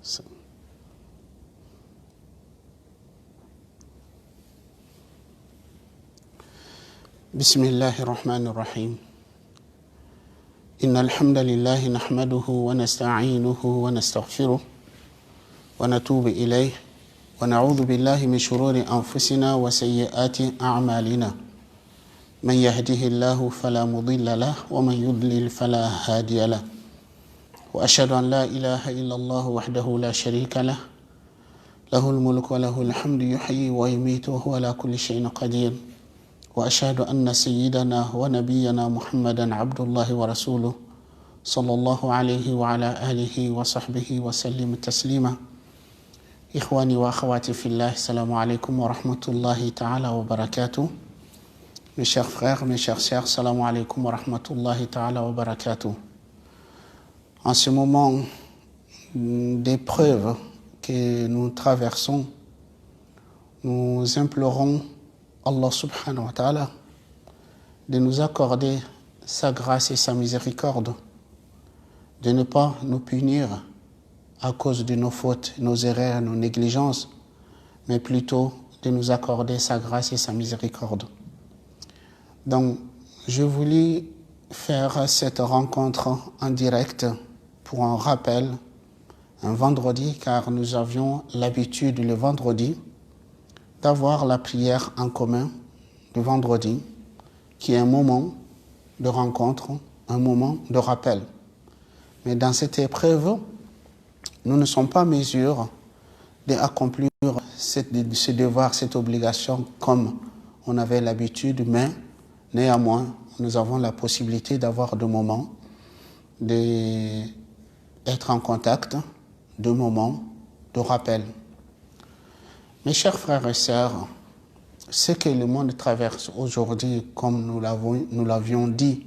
بسم الله الرحمن الرحيم إن الحمد لله نحمده ونستعينه ونستغفره ونتوب إليه ونعوذ بالله من شرور أنفسنا وسيئات أعمالنا من يهده الله فلا مضل له ومن يضلل فلا هادي له وأشهد أن لا إله إلا الله وحده لا شريك له له الملك وله الحمد يحيي ويميت وهو على كل شيء قدير وأشهد أن سيدنا ونبينا محمدا عبد الله ورسوله صلى الله عليه وعلى آله وصحبه وسلم تسليما إخواني وأخواتي في الله السلام عليكم ورحمة الله تعالى وبركاته. Mes chers frères, mes chères sœurs, salam alaikum wa rahmatullahi ta'ala wa barakatuh. En ce moment d'épreuve que nous traversons, nous implorons Allah subhanahu wa ta'ala de nous accorder sa grâce et sa miséricorde, de ne pas nous punir à cause de nos fautes, nos erreurs, nos négligences, mais plutôt de nous accorder sa grâce et sa miséricorde. Donc, je voulais faire cette rencontre en direct pour un rappel, un vendredi, car nous avions l'habitude le vendredi d'avoir la prière en commun le vendredi, qui est un moment de rencontre, un moment de rappel. Mais dans cette épreuve, nous ne sommes pas en mesure d'accomplir ce devoir, cette obligation comme on avait l'habitude, mais néanmoins, nous avons la possibilité d'avoir des moments, d'être en contact, des moments de rappel. Mes chers frères et sœurs, ce que le monde traverse aujourd'hui, comme nous l'avions dit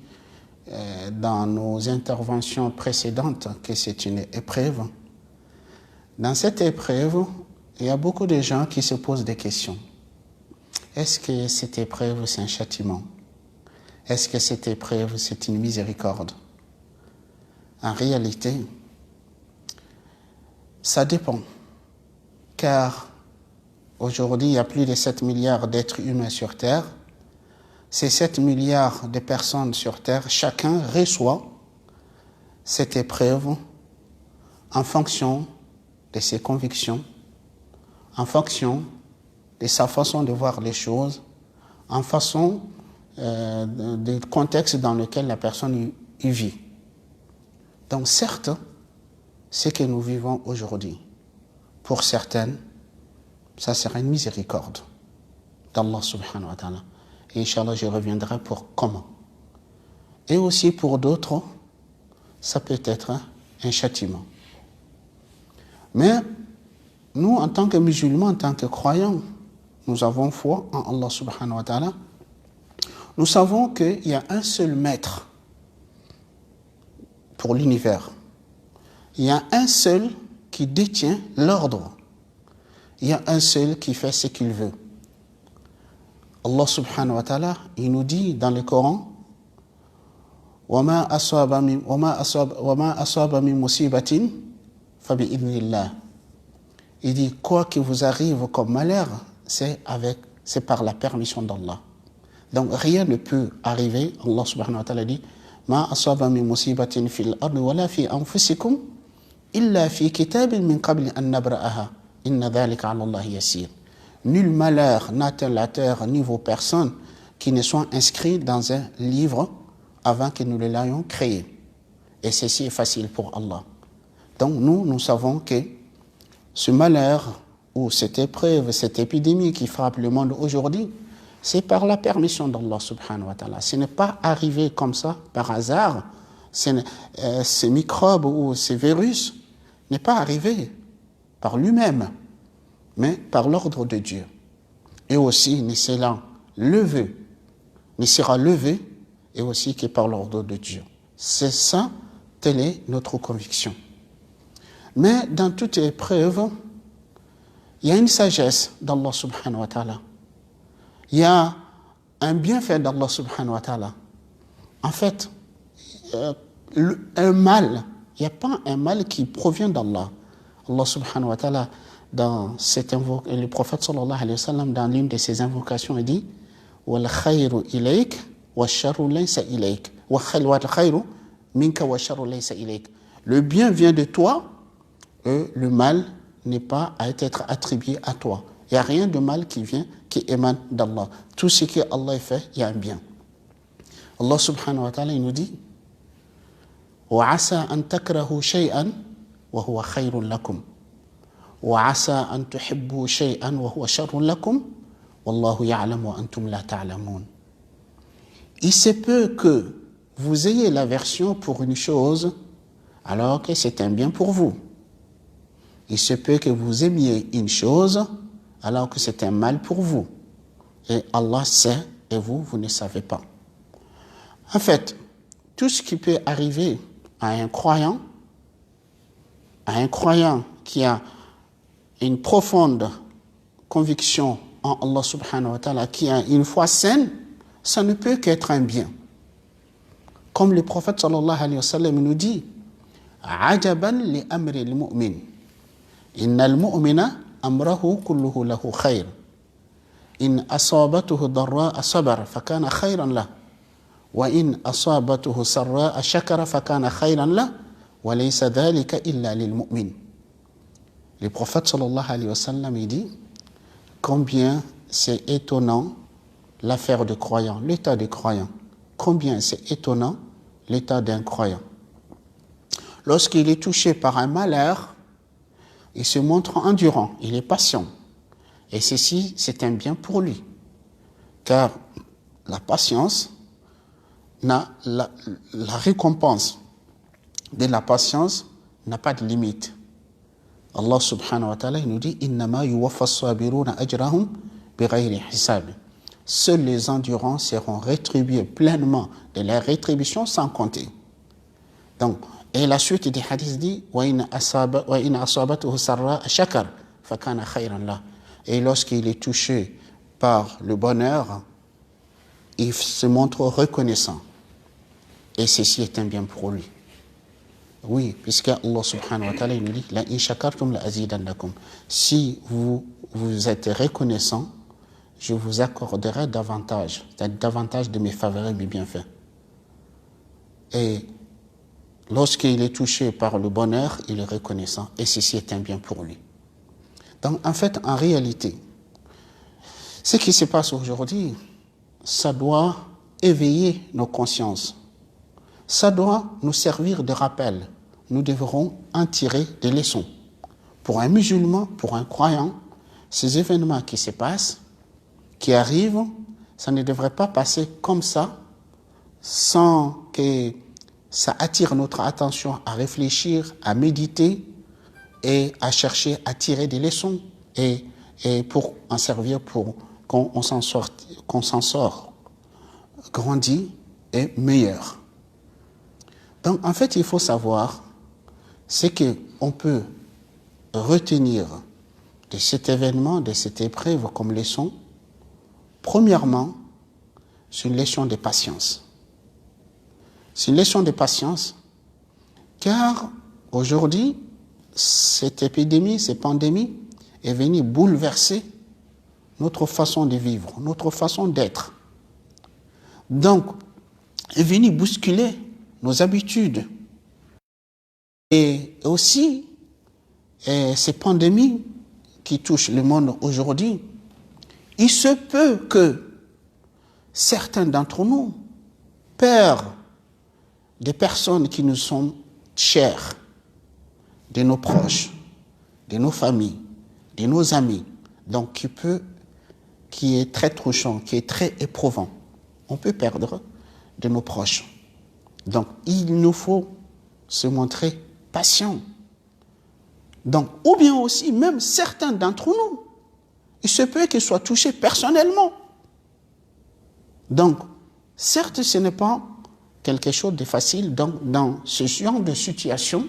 dans nos interventions précédentes, que c'est une épreuve. Dans cette épreuve, il y a beaucoup de gens qui se posent des questions. Est-ce que cette épreuve, c'est un châtiment? Est-ce que cette épreuve, c'est une miséricorde? En réalité, ça dépend. Car aujourd'hui, il y a plus de 7 milliards d'êtres humains sur Terre. Ces 7 milliards de personnes sur Terre, chacun reçoit cette épreuve en fonction de ses convictions, en fonction de sa façon de voir les choses, en façon du contexte dans lequel la personne y vit. Donc certes, ce que nous vivons aujourd'hui, pour certaines, ça sera une miséricorde d'Allah subhanahu wa ta'ala. Et Inch'Allah, je reviendrai pour comment. Et aussi pour d'autres, ça peut être un châtiment. Mais nous, en tant que musulmans, en tant que croyants, nous avons foi en Allah subhanahu wa ta'ala. Nous savons qu'il y a un seul maître pour l'univers. Il y a un seul qui détient l'ordre. Il y a un seul qui fait ce qu'il veut. Allah subhanahu wa ta'ala, il nous dit dans le Coran, وَمَا أَصَابَ مِن مُصِيبَةٍ فَبِإِذْنِ اللَّهِ. Il dit, quoi que vous arrive comme malheur, c'est par la permission d'Allah. Donc rien ne peut arriver. Allah subhanahu wa ta'ala dit Ma asaba min musibatin fil ardi wala fi anfusikum illa fi kitabin min qabli an nabra'aha inna dhalika 'ala Allah yasir. Nul malheur n'atteint la terre ni vos personnes qui ne soient inscrits dans un livre avant que nous l'ayons créé. Et ceci est facile pour Allah. Donc nous savons que ce malheur ou cette épreuve, cette épidémie qui frappe le monde aujourd'hui, c'est par la permission d'Allah subhanahu wa ta'ala. Ce n'est pas arrivé comme ça, par hasard. Ces microbes ou ces virus n'est pas arrivé par lui-même, mais par l'ordre de Dieu. Et aussi, ne sera levé, et aussi que par l'ordre de Dieu. C'est ça, telle est notre conviction. Mais dans toute épreuve, il y a une sagesse d'Allah subhanahu wa ta'ala. Il y a un bienfait d'Allah subhanahu wa ta'ala. En fait, un mal, il n'y a pas un mal qui provient d'Allah. Allah subhanahu wa ta'ala, le prophète sallallahu alayhi wa sallam, dans l'une de ses invocations, il dit wal khayru ilayk wa sharru laysa ilayk wa khayru minka wa sharru laysa ilayk. Le bien vient de toi et le mal n'est pas à être attribué à toi. Il n'y a rien de mal qui émane d'Allah. Tout ce que Allah fait, il y a un bien. Allah subhanahu wa ta'ala, il nous dit وَعَسَىٰ أَن تَكْرَهُوا شَيْئًا وَهُوَ خَيْرٌ لَكُمْ وَعَسَىٰ أَن تُحِبُّوا شَيْئًا وَهُوَ شَرٌ لَكُمْ وَاللَّهُ يَعْلَمُ وَأَنْتُمْ لَا تَعْلَمُونَ. Il se peut que vous ayez l'aversion pour une chose alors que c'est un bien pour vous. Il se peut que vous aimiez une chose alors que c'est un mal pour vous. Et Allah sait et vous ne savez pas. En fait, tout ce qui peut arriver à un croyant qui a une profonde conviction en Allah subhanahu wa ta'ala, qui a une foi saine, ça ne peut qu'être un bien. Comme le prophète sallallahu alayhi wa sallam nous dit عجبا لأمر المؤمن إن المؤمن أمره كله له خير إن أصابته ضراء صبر فكان خيرا له وإن أصابته سراء شكر فكان خيرا له وليس ذلك إلا للمؤمن. Le prophète sallallahu alayhi wa sallam il dit combien c'est étonnant l'affaire de croyant, l'état de croyant. Combien c'est étonnant l'état d'un croyant. Lorsqu'il est touché par un malheur, il se montre endurant, il est patient. Et ceci, c'est un bien pour lui. Car la patience, la récompense de la patience n'a pas de limite. Allah subhanahu wa ta'ala nous dit innama yuwaffa as-sabiruna ajrahum bighayri hisab. Seuls les endurants seront rétribués pleinement de leur rétribution sans compter. Donc, et la suite des hadiths dit wa in asabatuhu sarra shakar fakana khayran la. Et lorsqu'il est touché par le bonheur, il se montre reconnaissant. Et ceci est un bien pour lui. Oui, puisque Allah subhanahu wa ta'ala nous dit la in shakartum la azidannakum. Si vous êtes reconnaissant, je vous accorderai davantage de mes faveurs et mes bienfaits. Et lorsqu'il est touché par le bonheur, il est reconnaissant. Et ceci est un bien pour lui. Donc, en fait, en réalité, ce qui se passe aujourd'hui, ça doit éveiller nos consciences. Ça doit nous servir de rappel. Nous devrons en tirer des leçons. Pour un musulman, pour un croyant, ces événements qui se passent, qui arrivent, ça ne devrait pas passer comme ça, sans que ça attire notre attention à réfléchir, à méditer et à chercher à tirer des leçons et pour en servir pour qu'on s'en sort grandi et meilleur. Donc en fait, il faut savoir ce qu'on peut retenir de cet événement, de cette épreuve comme leçon. Premièrement, c'est une leçon de patience. C'est une leçon de patience, car aujourd'hui, cette épidémie, cette pandémie est venue bouleverser notre façon de vivre, notre façon d'être. Donc, est venue bousculer nos habitudes. Et aussi, ces pandémies qui touchent le monde aujourd'hui, il se peut que certains d'entre nous perdent des personnes qui nous sont chères, de nos proches, de nos familles, de nos amis, donc qui est très touchant, qui est très éprouvant. On peut perdre de nos proches. Donc, il nous faut se montrer patient. Donc, ou bien aussi, même certains d'entre nous, il se peut qu'ils soient touchés personnellement. Donc, certes, ce n'est pas quelque chose de facile. Donc, dans ce genre de situation,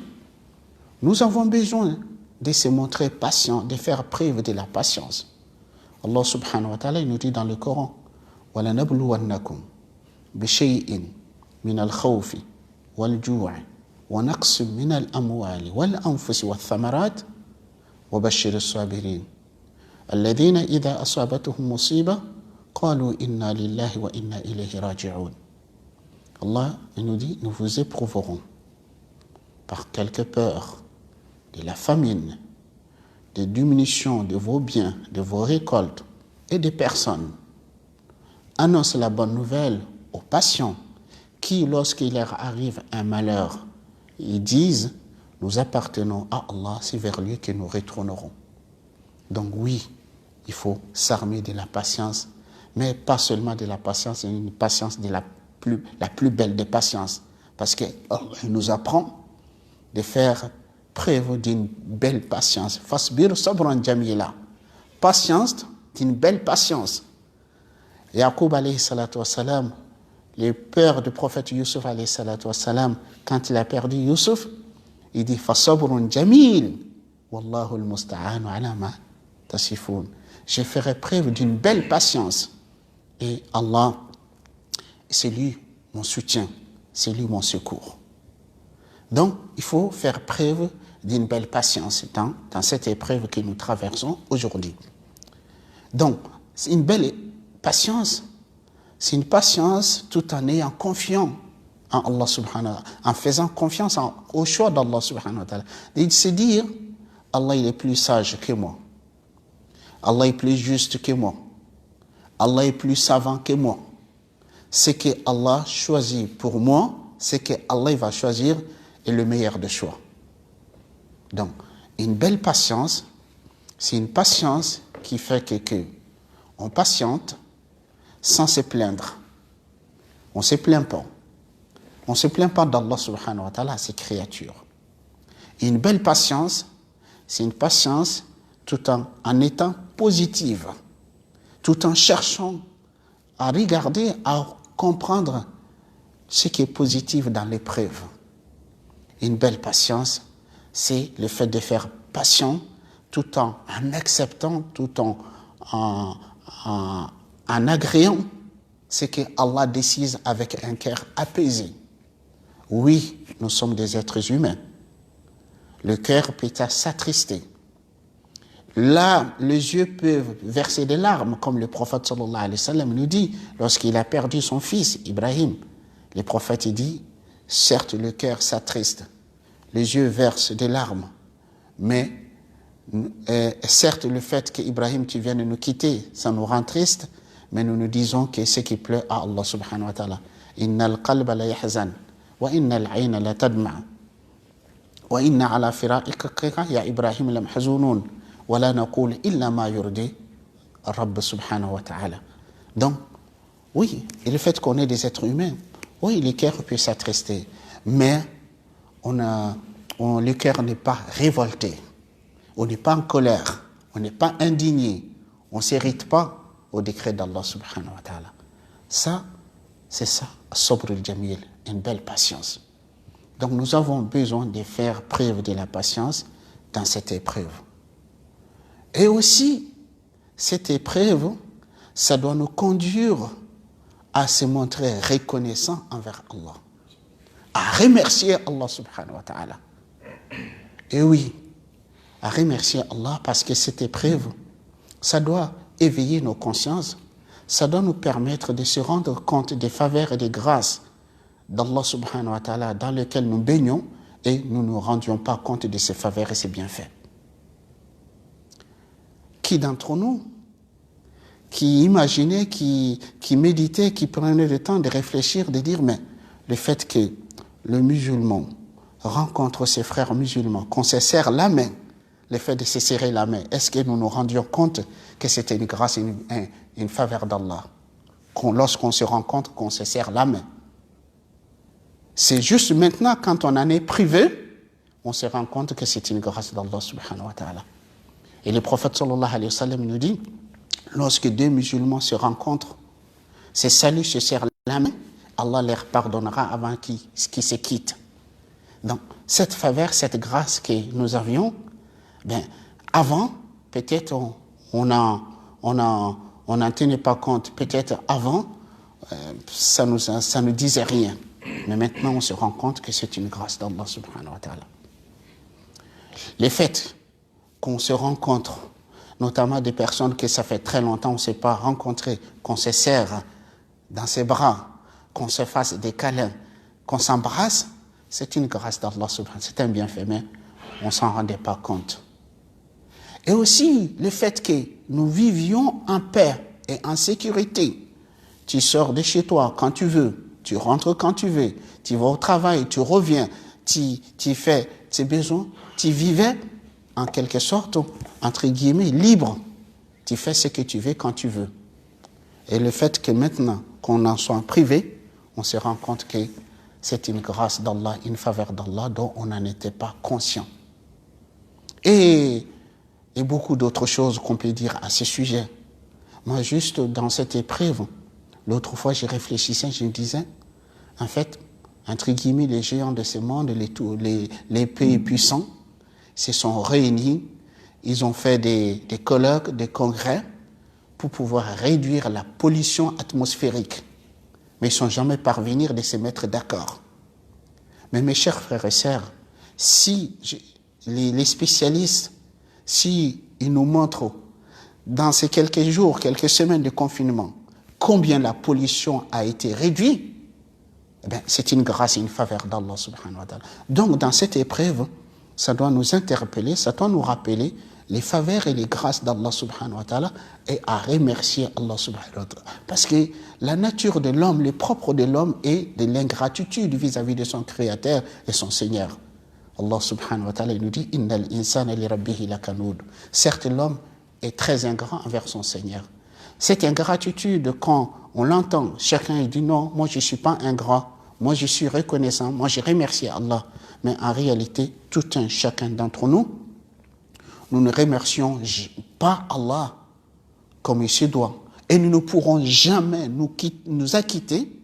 nous avons besoin de se montrer patient, de faire preuve de la patience. Allah subhanahu wa ta'ala nous dit dans le Coran وَلَنَبْلُوَنَّكُمْ بِشَيْءٍ مِنَ الْخَوْفِ وَالْجُوعِ وَنَقْصٍ مِنَ الْأَمْوَالِ وَالْأَنْفُسِ وَالثَّمَرَاتِ وبشر الصابرين الذين إذا أصابتهم مصيبة قالوا إنا لله وإنا إليه راجعون. Allah nous dit, nous vous éprouverons par quelque peur de la famine, des diminutions de vos biens, de vos récoltes et des personnes. Annonce la bonne nouvelle aux patients qui, lorsqu'il leur arrive un malheur, ils disent, nous appartenons à Allah, c'est vers lui que nous retournerons. Donc oui, il faut s'armer de la patience, mais pas seulement de la patience, c'est une patience de la plus belle des patiences, parce qu'il nous apprend de faire preuve d'une belle patience. Fasbir sabran jamila. Patience, d'une belle patience. Yaqub alayhi salatu wassalam, le père du prophète Yusuf alayhi salatu wassalam, quand il a perdu Yusuf, il dit fasabrun jamil wallahu al-musta'anu ala ma tasifun. Je ferai preuve d'une belle patience et Allah, c'est lui mon soutien, c'est lui mon secours. Donc il faut faire preuve d'une belle patience dans cette épreuve que nous traversons aujourd'hui. Donc c'est une belle patience, c'est une patience tout en ayant confiance en Allah subhanahu wa ta'ala, en faisant confiance au choix d'Allah subhanahu wa ta'ala. Il se dire, Allah il est plus sage que moi, Allah est plus juste que moi, Allah est plus savant que moi. Ce que Allah choisit pour moi, c'est que Allah va choisir est le meilleur des choix. Donc, une belle patience, c'est une patience qui fait que on patiente sans se plaindre. On ne se plaint pas. On ne se plaint pas d'Allah subhanahu wa ta'ala à ses créatures. Et une belle patience, c'est une patience tout en étant positive, tout en cherchant à regarder, à comprendre ce qui est positif dans l'épreuve. Une belle patience, c'est le fait de faire patient tout en acceptant, tout en agréant ce que Allah décide avec un cœur apaisé. Oui, nous sommes des êtres humains. Le cœur peut s'attrister. Là, les yeux peuvent verser des larmes, comme le prophète sallallahu alayhi wa sallam nous dit, lorsqu'il a perdu son fils, Ibrahim. Le prophète dit, certes, le cœur s'attriste, les yeux versent des larmes, mais certes, le fait qu'Ibrahim, tu viennes de nous quitter, ça nous rend triste, mais nous nous disons que ce qui plaît à Allah subhanahu wa ta'ala. Inna al-qalba la yahzan, wa inna al-ayna la tadma, wa inna ala firaqika ya Ibrahim lam hazunun, wa la naqul illa ma yurdi Rabb subhanahu wa ta'ala. Donc, oui, et le fait qu'on est des êtres humains, oui, le cœur peut s'attrister, mais le cœur n'est pas révolté, on n'est pas en colère, on n'est pas indigné, on ne s'irrite pas au décret d'Allah subhanahu wa ta'ala. Ça, c'est ça, sabr al-jamil, une belle patience. Donc nous avons besoin de faire preuve de la patience dans cette épreuve. Et aussi, cette épreuve, ça doit nous conduire à se montrer reconnaissant envers Allah, à remercier Allah subhanahu wa ta'ala. Et oui, à remercier Allah parce que cette épreuve, ça doit éveiller nos consciences, ça doit nous permettre de se rendre compte des faveurs et des grâces d'Allah subhanahu wa ta'ala dans lesquelles nous baignons et nous ne nous rendions pas compte de ces faveurs et ces bienfaits. Qui d'entre nous, qui imaginait, qui méditait, qui prenait le temps de réfléchir, de dire, mais le fait que le musulman rencontre ses frères musulmans, qu'on se serre la main, le fait de se serrer la main, est-ce que nous nous rendions compte que c'était une grâce, une faveur d'Allah, lorsqu'on se rencontre, qu'on se serre la main? C'est juste maintenant, quand on en est privé, on se rend compte que c'est une grâce d'Allah subhanahu wa ta'ala. Et le prophète sallallahu alayhi wa sallam nous dit, lorsque deux musulmans se rencontrent, se saluent, se serrent la main, Allah leur pardonnera avant qu'ils se quittent. Donc, cette faveur, cette grâce que nous avions, avant, peut-être on n'en tenait pas compte. Peut-être avant, ça nous disait rien. Mais maintenant, on se rend compte que c'est une grâce d'Allah subhanahu wa ta'ala. Le fait qu'on se rencontre, notamment des personnes que ça fait très longtemps qu'on ne s'est pas rencontrées, qu'on se serre dans ses bras, qu'on se fasse des câlins, qu'on s'embrasse, c'est une grâce d'Allah subhanahu, c'est un bienfait, mais on ne s'en rendait pas compte. Et aussi le fait que nous vivions en paix et en sécurité. Tu sors de chez toi quand tu veux, tu rentres quand tu veux, tu vas au travail, tu reviens, tu fais tes besoins, tu vivais en quelque sorte, entre guillemets, libre. Tu fais ce que tu veux quand tu veux. Et le fait que maintenant qu'on en soit privé, on se rend compte que c'est une grâce d'Allah, une faveur d'Allah dont on n'en était pas conscient. Et beaucoup d'autres choses qu'on peut dire à ce sujet. Moi, juste dans cette épreuve, l'autre fois, j'y réfléchissais, je me disais, en fait, entre guillemets, les géants de ce monde, les pays puissants, se sont réunis, ils ont fait des colloques, des congrès, pour pouvoir réduire la pollution atmosphérique. Mais ils ne sont jamais parvenus de se mettre d'accord. Mais mes chers frères et sœurs, si les spécialistes, si ils nous montrent dans ces quelques jours, quelques semaines de confinement, combien la pollution a été réduite, eh bien, c'est une grâce et une faveur d'Allah subhanahu wa ta'ala. Donc, dans cette épreuve, ça doit nous interpeller, ça doit nous rappeler les faveurs et les grâces d'Allah subhanahu wa ta'ala et à remercier Allah subhanahu wa ta'ala. Parce que la nature de l'homme, le propre de l'homme est de l'ingratitude vis-à-vis de son Créateur et son Seigneur. Allah subhanahu wa ta'ala nous dit « Innal insana li rabbihi lakanud » Certes, l'homme est très ingrat envers son Seigneur. Cette ingratitude, quand on l'entend, chacun dit « Non, moi je ne suis pas ingrat, moi je suis reconnaissant, moi je remercie Allah. » Mais en réalité, tout un chacun d'entre nous, nous ne remercions pas Allah comme il se doit. Et nous ne pourrons jamais nous acquitter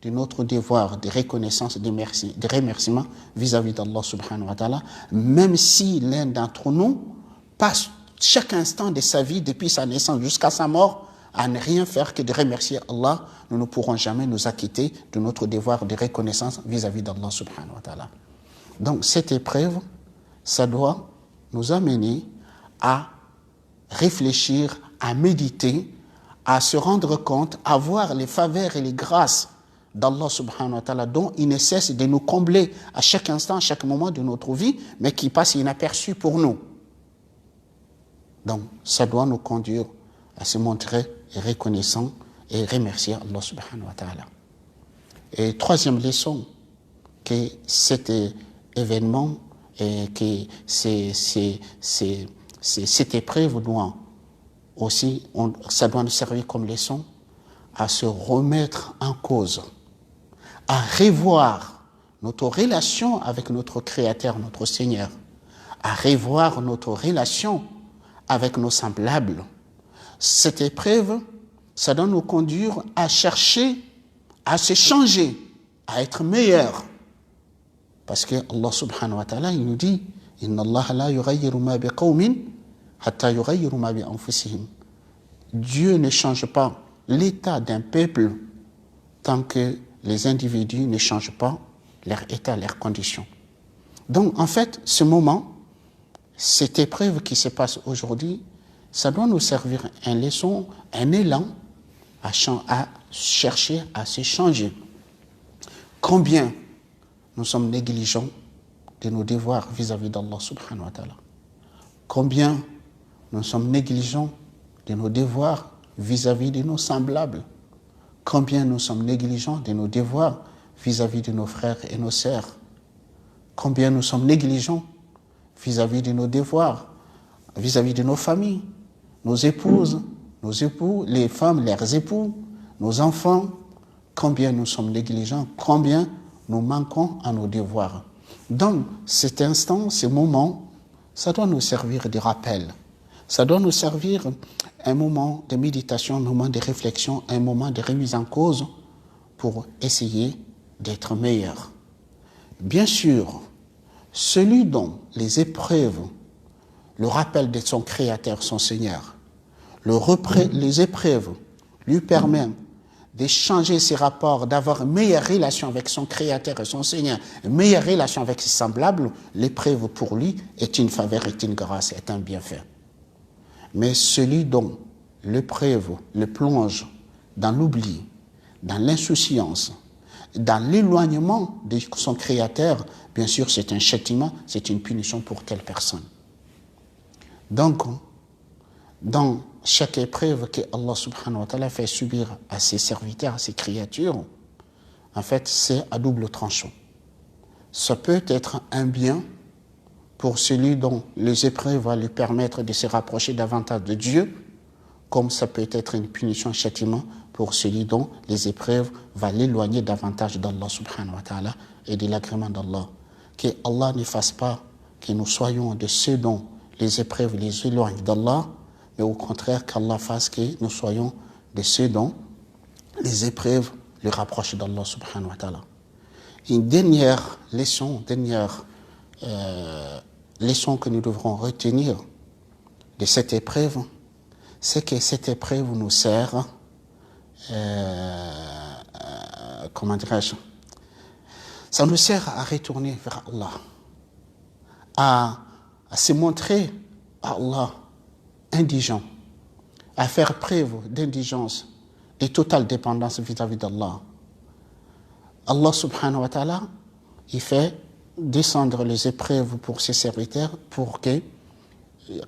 de notre devoir de reconnaissance, de remerciement vis-à-vis d'Allah subhanahu wa ta'ala, même si l'un d'entre nous passe chaque instant de sa vie, depuis sa naissance jusqu'à sa mort, à ne rien faire que de remercier Allah, nous ne pourrons jamais nous acquitter de notre devoir de reconnaissance vis-à-vis d'Allah subhanahu wa ta'ala. Donc cette épreuve, ça doit nous amener à réfléchir, à méditer, à se rendre compte, à voir les faveurs et les grâces d'Allah subhanahu wa ta'ala dont il ne cesse de nous combler à chaque instant, à chaque moment de notre vie, mais qui passe inaperçu pour nous. Donc ça doit nous conduire à se montrer reconnaissant et remercier Allah subhanahu wa ta'ala. Et troisième leçon, que cet événement et que cette épreuve doit aussi, ça doit nous servir comme leçon à se remettre en cause, à revoir notre relation avec notre Créateur, notre Seigneur, à revoir notre relation avec nos semblables. Cette épreuve, ça doit nous conduire à chercher, à se changer, à être meilleur. Parce que Allah subhanahu wa ta'ala, il nous dit « Inna Allah la yughayyiru ma bi qawmin hatta yughayyiru ma bi anfusihim » Dieu ne change pas l'état d'un peuple tant que les individus ne changent pas leur état, leurs conditions. Donc, en fait, ce moment, cette épreuve qui se passe aujourd'hui, ça doit nous servir une leçon, un élan à chercher à se changer. Combien nous sommes négligents de nos devoirs vis-à-vis d'Allah subhanahu wa ta'ala. Combien nous sommes négligents de nos devoirs vis-à-vis de nos semblables. Combien nous sommes négligents de nos devoirs vis-à-vis de nos frères et nos sœurs. Combien nous sommes négligents vis-à-vis de nos devoirs, vis-à-vis de nos familles, nos épouses, nos époux, les femmes, leurs époux, nos enfants. Combien nous sommes négligents, combien nous manquons à nos devoirs. Donc, cet instant, ce moment, ça doit nous servir de rappel. Ça doit nous servir un moment de méditation, un moment de réflexion, un moment de remise en cause pour essayer d'être meilleur. Bien sûr, celui dont les épreuves, le rappel de son Créateur, son Seigneur, les épreuves lui permettent de changer ses rapports, d'avoir une meilleure relation avec son Créateur et son Seigneur, une meilleure relation avec ses semblables, l'épreuve pour lui est une faveur, est une grâce, est un bienfait. Mais celui dont l'épreuve le plonge dans l'oubli, dans l'insouciance, dans l'éloignement de son Créateur, bien sûr, c'est un châtiment, c'est une punition pour telle personne. Donc, dans chaque épreuve que Allah subhanahu wa ta'ala fait subir à ses serviteurs, à ses créatures, en fait, c'est à double tranchant. Ça peut être un bien pour celui dont les épreuves vont lui permettre de se rapprocher davantage de Dieu, comme ça peut être une punition, un châtiment pour celui dont les épreuves vont l'éloigner davantage d'Allah subhanahu wa ta'ala et de l'agrément d'Allah. Que Allah ne fasse pas que nous soyons de ceux dont les épreuves les éloignent d'Allah, mais au contraire qu'Allah fasse que nous soyons de ceux dont les épreuves les rapprochent d'Allah subhanahu wa ta'ala. Une dernière leçon que nous devrons retenir de cette épreuve, c'est que cette épreuve nous sert, comment dirais-je, ça nous sert à retourner vers Allah, à se montrer à Allah indigent, à faire preuve d'indigence et totale dépendance vis-à-vis d'Allah. Allah subhanahu wa ta'ala, il fait descendre les épreuves pour ses serviteurs pour que,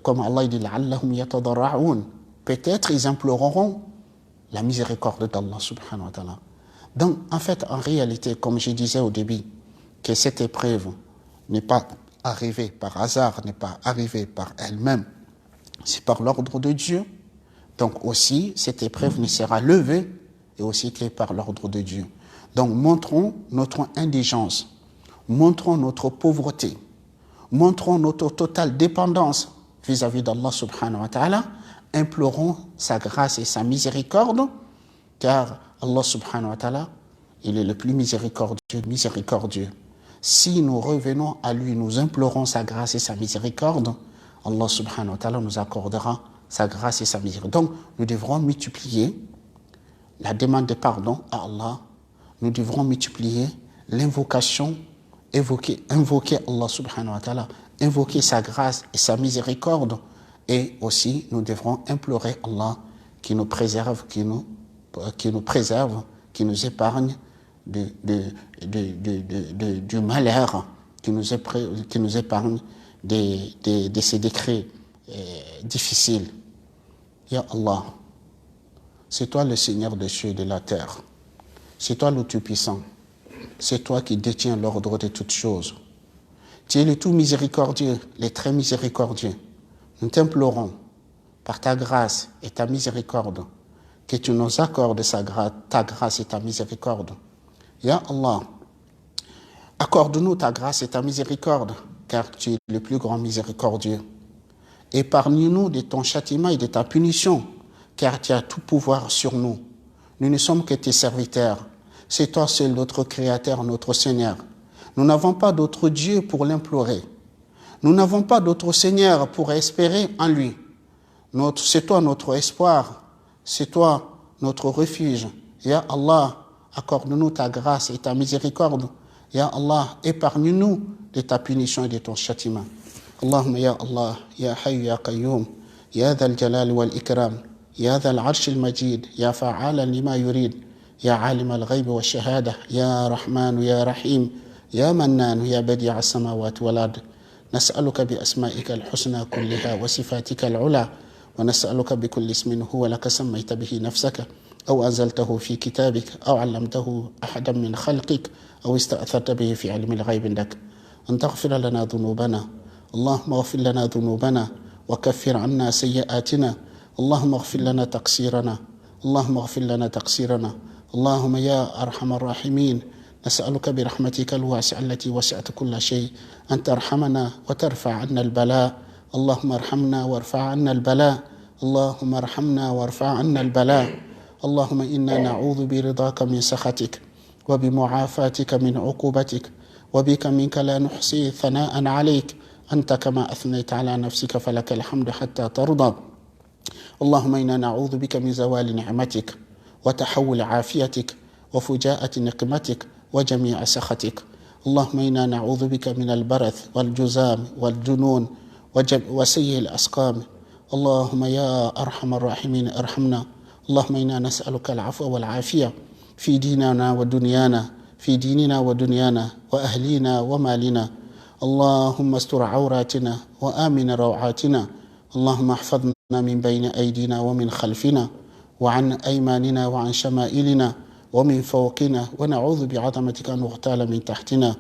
comme Allah dit, la'allahum yatadarra'un, peut-être ils imploreront la miséricorde d'Allah subhanahu wa ta'ala. Donc, en fait, en réalité, comme je disais au début, que cette épreuve n'est pas arrivée par hasard, n'est pas arrivée par elle-même, c'est par l'ordre de Dieu. Donc aussi, cette épreuve ne sera levée et aussi que par l'ordre de Dieu. Donc montrons notre indigence, montrons notre pauvreté, montrons notre totale dépendance vis-à-vis d'Allah subhanahu wa ta'ala, implorons sa grâce et sa miséricorde, car Allah subhanahu wa ta'ala, il est le plus miséricordieux. Si nous revenons à lui, nous implorons sa grâce et sa miséricorde, Allah subhanahu wa ta'ala nous accordera sa grâce et sa miséricorde. Donc, nous devrons multiplier la demande de pardon à Allah. Nous devrons multiplier l'invocation, invoquer Allah subhanahu wa ta'ala, invoquer sa grâce et sa miséricorde. Et aussi, nous devrons implorer Allah qui nous préserve, qui nous épargne du malheur, qui nous épargne de ces décrets difficiles. Ya Allah, c'est toi le Seigneur des cieux et de la terre. C'est toi le Tout-Puissant. C'est toi qui détiens l'ordre de toutes choses. Tu es le tout miséricordieux, le très miséricordieux. Nous t'implorons, par ta grâce et ta miséricorde, que tu nous accordes ta grâce et ta miséricorde. Ya Allah, accorde-nous ta grâce et ta miséricorde, car tu es le plus grand miséricordieux. Épargne-nous de ton châtiment et de ta punition, car tu as tout pouvoir sur nous. Nous ne sommes que tes serviteurs. C'est toi seul notre Créateur, notre Seigneur. Nous n'avons pas d'autre Dieu pour l'implorer. Nous n'avons pas d'autre Seigneur pour espérer en lui. C'est toi notre espoir. C'est toi notre refuge. Ya Allah, accorde-nous ta grâce et ta miséricorde. Ya Allah, épargne-nous de ta punition et de ton châtiment. Allahumma ya Allah, ya Hayyu ya Qayyum, ya Dhal Jalal wal Ikram, ya Dhal Arsh al Majid, ya Fa'ala lima yurid, ya Alim al Ghayb wa Shahada, ya Rahman ya Rahim, ya Mannan ya Badi'a as-samawati wal ard. نسألك بأسمائك الحسنى كلها وصفاتك العلى ونسألك بكل اسم هو لك سميت به نفسك أو أنزلته في كتابك أو علمته أحدا من خلقك أو استأثرت به في علم الغيب عندك أن تغفر لنا ذنوبنا. اللهم اغفر لنا ذنوبنا وكفر عنا سيئاتنا. اللهم اغفر لنا تقصيرنا. اللهم اغفر لنا تقصيرنا. اللهم يا أرحم الراحمين، نسألك برحمتك الواسعة التي وسعت كل شيء أن ترحمنا وترفع عنا البلاء. اللهم ارحمنا وارفع عنا البلاء. اللهم ارحمنا وارفع عنا البلاء. اللهم إنا نعوذ برضاك من سخطك وبمعافاتك من عقوبتك وبك منك لا نحصي ثناء عليك أنت كما أثنيت على نفسك فلك الحمد حتى ترضى. اللهم إنا نعوذ بك من زوال نعمتك وتحول عافيتك وفجاءة نقمتك وجميع سخطك. اللهم إنا نعوذ بك من البرث والجزام والجنون وسيء الأسقام. اللهم يا أرحم الراحمين ارحمنا. اللهم إنا نسألك العفو والعافية في ديننا ودنيانا، في ديننا ودنيانا وأهلينا ومالنا. اللهم استر عوراتنا وآمن روعاتنا. اللهم احفظنا من بين أيدينا ومن خلفنا وعن أيماننا وعن شمائلنا ومن فوقنا، ونعوذ بعظمتك أن نغتال من تحتنا.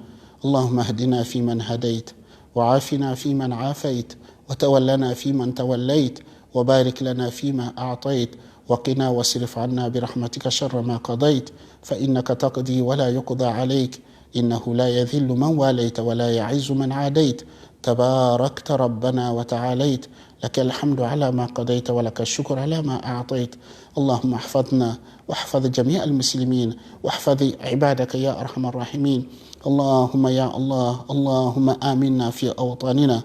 اللهم اهدنا فيمن هديت، وعافنا فيمن عافيت، وتولنا فيمن توليت، وبارك لنا فيما أعطيت، وقنا واصرف عنا برحمتك شر ما قضيت، فإنك تقضي ولا يقضى عليك، إنه لا يذل من واليت ولا يعز من عاديت، تباركت ربنا وتعاليت، لك الحمد على ما قضيت ولك الشكر على ما أعطيت. اللهم احفظنا واحفظ جميع المسلمين واحفظ عبادك يا أرحم الراحمين. اللهم يا الله، اللهم آمنا في أوطاننا،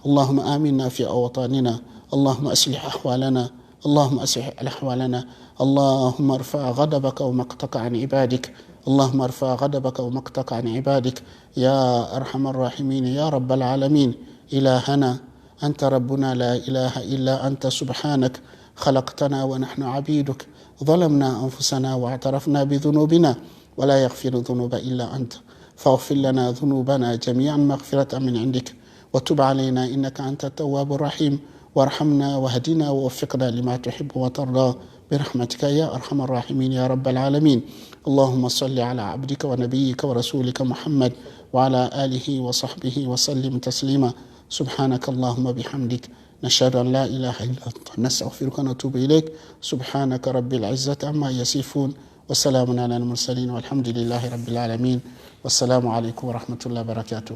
اللهم آمنا في أوطاننا، اللهم أصلح أحوالنا، اللهم أصلح أحوالنا. اللهم ارفع غضبك ومقتك عن عبادك، اللهم ارفع غضبك ومقتك عن عبادك يا أرحم الراحمين يا رب العالمين. إلهنا أنت ربنا لا إله إلا أنت، سبحانك خلقتنا ونحن عبيدك، ظلمنا أنفسنا واعترفنا بذنوبنا ولا يغفر الذنوب إلا أنت، فاغفر لنا ذنوبنا جميعا مغفرة من عندك، وتب علينا إنك أنت التواب الرحيم، وارحمنا واهدنا ووفقنا لما تحب وترضى برحمتك يا أرحم الراحمين يا رب العالمين. اللهم صل على عبدك ونبيك ورسولك محمد وعلى آله وصحبه وسلم تسليما. سبحانك اللهم بحمدك، نشهد أن لا إله إلا أنت، نستغفرك ونتوب إليك. سبحانك رب العزة عما يصفون، وسلام على المرسلين، والحمد لله رب العالمين، والسلام عليكم ورحمة الله وبركاته.